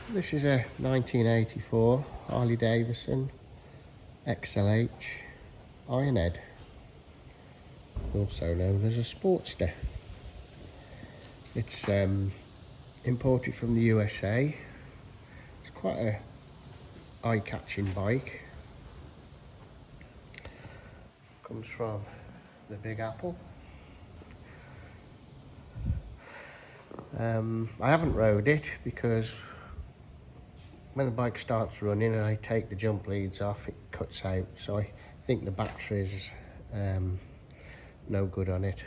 This is a 1984 Harley Davidson XLH Ironhead, also known as a Sportster. It's imported from the USA. It's quite a eye-catching bike. Comes from the Big Apple. I haven't rode it because when the bike starts running and I take the jump leads off, it cuts out, so I think the battery's no good on it.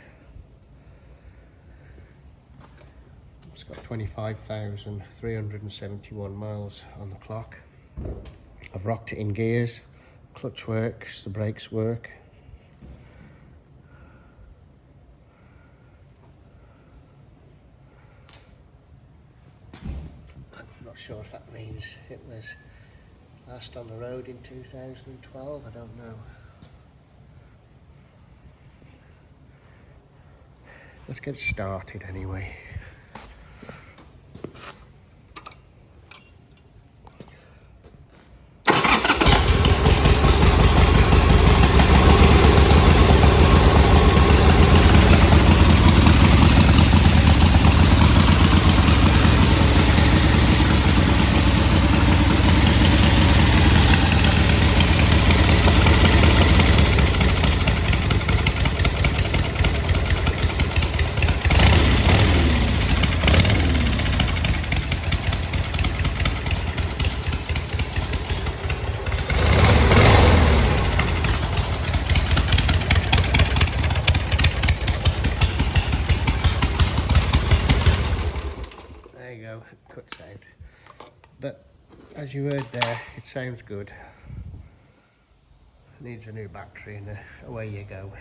It's got 25,371 miles on the clock. I've rocked it in gears, clutch works, the brakes work. I'm not sure if that means it was last on the road in 2012, I don't know. Let's get started anyway. There you go, it cuts out. But as you heard there, it sounds good. Needs a new battery and away you go.